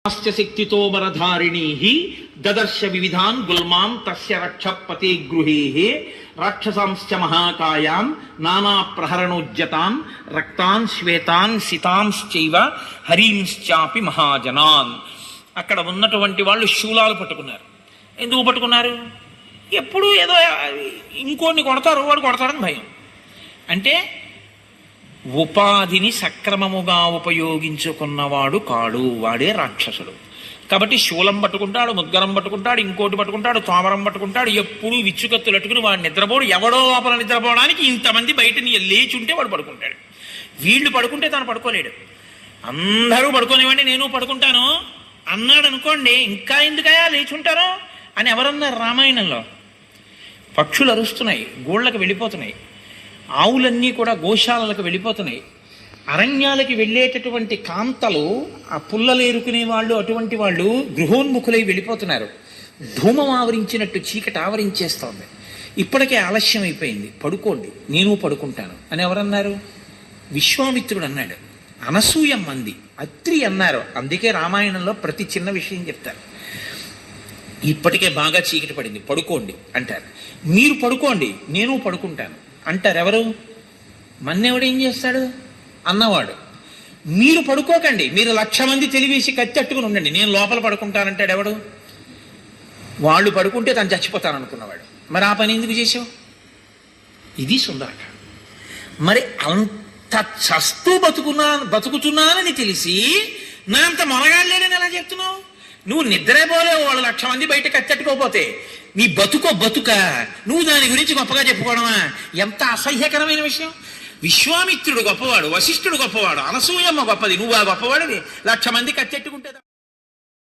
శక్తితో వరధారిణీ దదర్శ వివిధాన్ గుల్మాన్ తస్య రక్షపతే గృహే రాక్షసాంశ్చ మహాకాయాన్ నానా ప్రహరణోజ్జతాన్ రక్తాన్ శ్వేతాన్ సితాంశ్చైవ హరీంశ్చాపి మహాజనాన్. అక్కడ ఉన్నటువంటి వాళ్ళు శూలాలు పట్టుకున్నారు. ఎందుకు పట్టుకున్నారు? ఎప్పుడు ఏదో ఇంకోని కొడతారు, వాడు కొడతాడని భయం. అంటే ఉపాధిని సక్రమముగా ఉపయోగించుకున్నవాడు కాడు, వాడే రాక్షసుడు. కాబట్టి శూలం పట్టుకుంటాడు, ముద్గరం పట్టుకుంటాడు, ఇంకోటి పట్టుకుంటాడు, తోమరం పట్టుకుంటాడు. ఎప్పుడు విచ్చుకత్తులు అట్టుకుని వాడు నిద్రపోడు. ఎవడో లోపల నిద్రపోవడానికి ఇంతమంది బయట లేచి ఉంటే వాడు పడుకుంటాడు. వీళ్ళు పడుకుంటే తను పడుకోలేడు. అందరూ పడుకునేవాడిని నేను పడుకుంటాను అన్నాడు అనుకోండి, ఇంకా ఎందుకయా లేచుంటారు అని ఎవరన్నారు రామాయణంలో? పక్షులు అరుస్తున్నాయి, గోళ్ళకి వెళ్ళిపోతున్నాయి, ఆవులన్నీ కూడా గోశాలలకు వెళ్ళిపోతున్నాయి. అరణ్యాలకి వెళ్ళేటటువంటి కాంతలు, ఆ పుల్లలు ఏరుకునే వాళ్ళు, అటువంటి వాళ్ళు గృహోన్ముఖులై వెళ్ళిపోతున్నారు. ధూమం ఆవరించినట్టు చీకటి ఆవరించేస్తోంది. ఇప్పటికే ఆలస్యం అయిపోయింది, పడుకోండి నేను పడుకుంటాను అని ఎవరన్నారు? విశ్వామిత్రుడు అన్నాడు. అనసూయం అంది, అత్రి అన్నారు. అందుకే రామాయణంలో ప్రతి చిన్న విషయం చెప్తారు. ఇప్పటికే బాగా చీకటి పడింది, పడుకోండి అంటారు. మీరు పడుకోండి నేను పడుకుంటాను అంటారు. ఎవరు? మన్నెవడు ఏం చేస్తాడు? అన్నవాడు. మీరు పడుకోకండి, మీరు 1,00,000 మంది తెలివేసి కత్తెట్టుకుని ఉండండి, నేను లోపల పడుకుంటానంటాడు. ఎవడు? వాళ్ళు పడుకుంటే తను చచ్చిపోతాను అనుకున్నవాడు. మరి ఆ పని ఎందుకు చేసావు? ఇది సుందరకాండ. మరి అంత చస్తూ బతుకుతున్నానని తెలిసి నా అంత మొనగాడలేడని ఎలా చెప్తున్నావు? నువ్వు నిద్రపోలేవు, వాళ్ళు 1,00,000 మంది బయట కత్తెట్టుకోపోతే నీ బతుక నువ్వు దాని గురించి గొప్పగా చెప్పుకోవడమా? ఎంత అసహ్యకరమైన విషయం. విశ్వామిత్రుడు గొప్పవాడు, వశిష్ఠుడు గొప్పవాడు, అనసూయమ్మ గొప్పది, నువ్వు ఆ గొప్పవాడిని 1,00,000 మంది కత్తెట్టుకుంటే